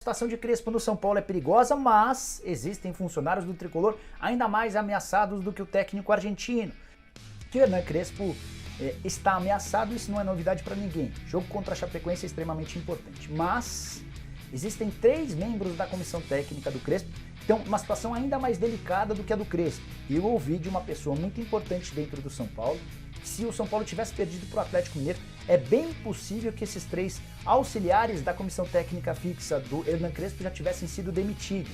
A situação de Crespo no São Paulo é perigosa, mas existem funcionários do tricolor ainda mais ameaçados do que o técnico argentino. Que o Hernan Crespo está ameaçado, isso não é novidade para ninguém. Jogo contra a Chapecoense é extremamente importante, mas existem 3 membros da comissão técnica do Crespo que estão numa situação ainda mais delicada do que a do Crespo. E eu ouvi de uma pessoa muito importante dentro do São Paulo que se o São Paulo tivesse perdido para o Atlético Mineiro, é bem possível que esses 3 auxiliares da comissão técnica fixa do Hernan Crespo já tivessem sido demitidos.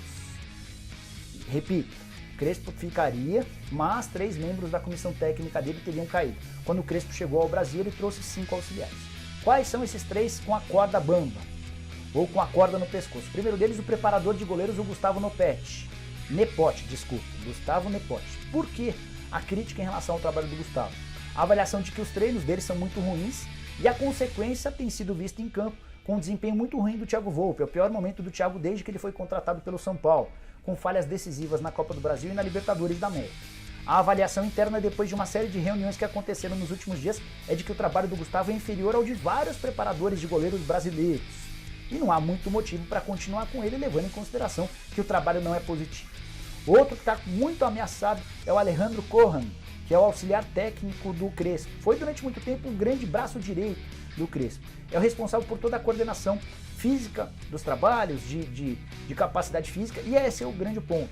Repito, Crespo ficaria, mas 3 membros da comissão técnica dele teriam caído. Quando o Crespo chegou ao Brasil, ele trouxe 5 auxiliares. Quais são esses 3 com a corda bamba? Ou com a corda no pescoço? O primeiro deles, o preparador de goleiros, o Gustavo Nepote. Gustavo Nepote. Por que a crítica em relação ao trabalho do Gustavo? A avaliação de que os treinos dele são muito ruins e a consequência tem sido vista em campo com um desempenho muito ruim do Thiago Volpi. É o pior momento do Thiago desde que ele foi contratado pelo São Paulo, com falhas decisivas na Copa do Brasil e na Libertadores da América. A avaliação interna, depois de uma série de reuniões que aconteceram nos últimos dias, é de que o trabalho do Gustavo é inferior ao de vários preparadores de goleiros brasileiros. E não há muito motivo para continuar com ele, levando em consideração que o trabalho não é positivo. Outro que está muito ameaçado é o Alejandro Kohan, que é o auxiliar técnico do Crespo. Foi durante muito tempo um grande braço direito do Crespo. É o responsável por toda a coordenação física dos trabalhos, de capacidade física, e esse é o grande ponto.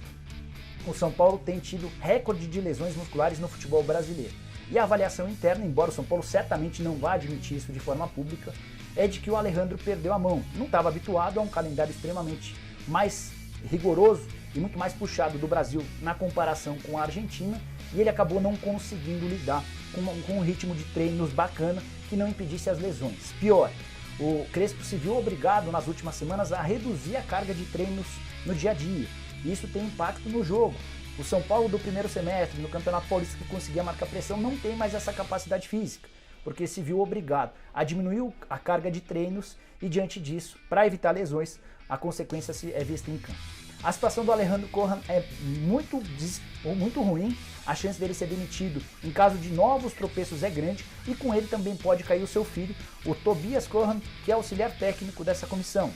O São Paulo tem tido recorde de lesões musculares no futebol brasileiro. E a avaliação interna, embora o São Paulo certamente não vá admitir isso de forma pública, é de que o Alejandro perdeu a mão. Não estava habituado a um calendário extremamente mais rigoroso e muito mais puxado do Brasil na comparação com a Argentina, e ele acabou não conseguindo lidar com um ritmo de treinos bacana que não impedisse as lesões. Pior, o Crespo se viu obrigado nas últimas semanas a reduzir a carga de treinos no dia a dia. E isso tem impacto no jogo. O São Paulo do primeiro semestre, no Campeonato Paulista, que conseguia marcar pressão, não tem mais essa capacidade física, porque se viu obrigado a diminuir a carga de treinos e, diante disso, para evitar lesões, a consequência é vista em campo. A situação do Alejandro Kohan é muito ruim, a chance dele ser demitido em caso de novos tropeços é grande, e com ele também pode cair o seu filho, o Tobias Kohan, que é auxiliar técnico dessa comissão.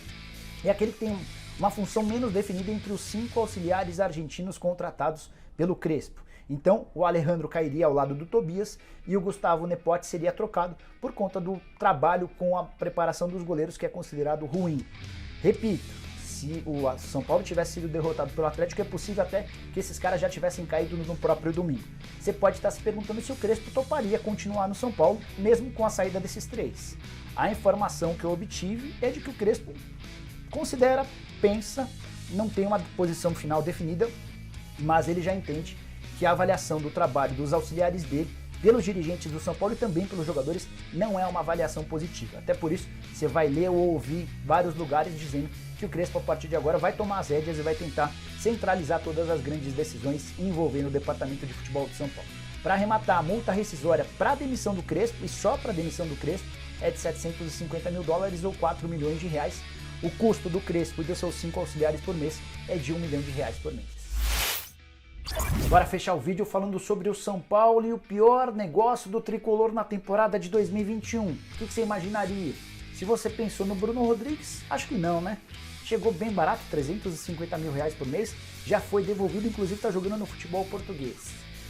É aquele que tem uma função menos definida entre os 5 auxiliares argentinos contratados pelo Crespo. Então o Alejandro cairia ao lado do Tobias e o Gustavo Nepote seria trocado por conta do trabalho com a preparação dos goleiros, que é considerado ruim. Repito, se o São Paulo tivesse sido derrotado pelo Atlético, é possível até que esses caras já tivessem caído no próprio domingo. Você pode estar se perguntando se o Crespo toparia continuar no São Paulo, mesmo com a saída desses 3. A informação que eu obtive é de que o Crespo considera, pensa, não tem uma posição final definida, mas ele já entende que a avaliação do trabalho dos auxiliares dele, pelos dirigentes do São Paulo e também pelos jogadores, não é uma avaliação positiva. Até por isso, você vai ler ou ouvir vários lugares dizendo que o Crespo, a partir de agora, vai tomar as rédeas e vai tentar centralizar todas as grandes decisões envolvendo o departamento de futebol de São Paulo. Para arrematar, a multa rescisória para a demissão do Crespo, e só para a demissão do Crespo, é de $750 mil ou 4 milhões de reais. O custo do Crespo e dos seus 5 auxiliares por mês é de R$1 milhão por mês. Bora fechar o vídeo falando sobre o São Paulo e o pior negócio do tricolor na temporada de 2021. O que você imaginaria? Se você pensou no Bruno Rodrigues, acho que não, né? Chegou bem barato, R$350 mil por mês, já foi devolvido, inclusive está jogando no futebol português.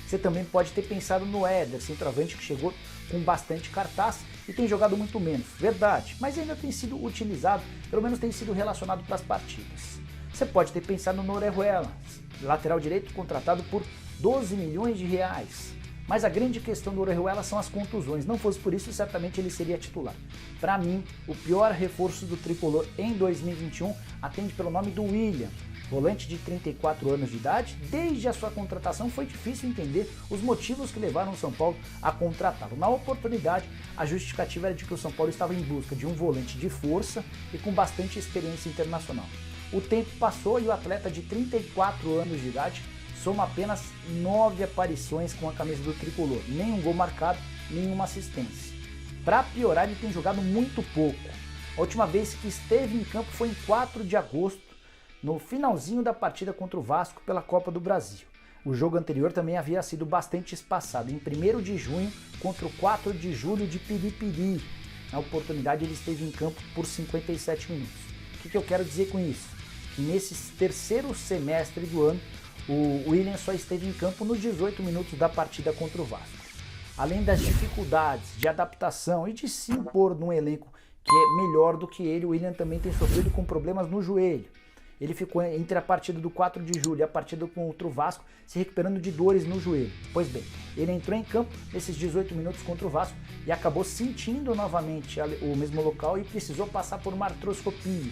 Você também pode ter pensado no Éder, centroavante, que chegou com bastante cartaz e tem jogado muito menos, verdade, mas ainda tem sido utilizado, pelo menos tem sido relacionado para as partidas. Você pode ter pensado no Orejuela, lateral direito contratado por R$12 milhões. Mas a grande questão do Orejuela são as contusões. Não fosse por isso, certamente ele seria titular. Para mim, o pior reforço do tricolor em 2021 atende pelo nome do William. Volante de 34 anos de idade, desde a sua contratação foi difícil entender os motivos que levaram o São Paulo a contratá-lo. Na oportunidade, a justificativa era de que o São Paulo estava em busca de um volante de força e com bastante experiência internacional. O tempo passou e o atleta de 34 anos de idade soma apenas 9 aparições com a camisa do tricolor, nenhum gol marcado, nenhuma assistência. Para piorar, ele tem jogado muito pouco. A última vez que esteve em campo foi em 4 de agosto, no finalzinho da partida contra o Vasco pela Copa do Brasil. O jogo anterior também havia sido bastante espaçado, em 1º de junho contra o 4 de julho de Piripiri. Na oportunidade ele esteve em campo por 57 minutos. O que eu quero dizer com isso? Que nesse terceiro semestre do ano, o Willian só esteve em campo nos 18 minutos da partida contra o Vasco. Além das dificuldades de adaptação e de se impor num elenco que é melhor do que ele, o Willian também tem sofrido com problemas no joelho. Ele ficou entre a partida do 4 de julho e a partida contra o Vasco se recuperando de dores no joelho. Pois bem, ele entrou em campo nesses 18 minutos contra o Vasco e acabou sentindo novamente o mesmo local e precisou passar por uma artroscopia.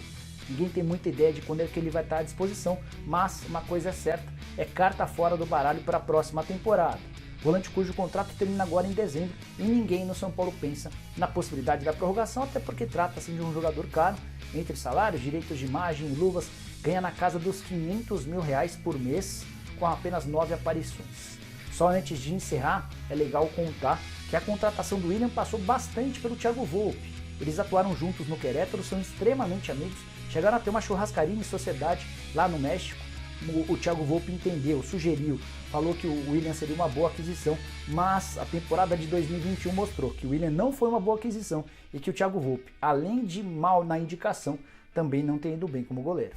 Ninguém tem muita ideia de quando é que ele vai estar à disposição, mas uma coisa é certa, é carta fora do baralho para a próxima temporada. Volante cujo contrato termina agora em dezembro e ninguém no São Paulo pensa na possibilidade da prorrogação, até porque trata-se de um jogador caro, entre salários, direitos de imagem e luvas, ganha na casa dos R$500 mil por mês com apenas 9 aparições. Só antes de encerrar, é legal contar que a contratação do Willian passou bastante pelo Thiago Volpi. Eles atuaram juntos no Querétaro, são extremamente amigos, chegaram a ter uma churrascaria em sociedade lá no México. O Thiago Volpi entendeu, sugeriu, falou que o Willian seria uma boa aquisição, mas a temporada de 2021 mostrou que o Willian não foi uma boa aquisição e que o Thiago Volpi, além de mal na indicação, também não tem ido bem como goleiro.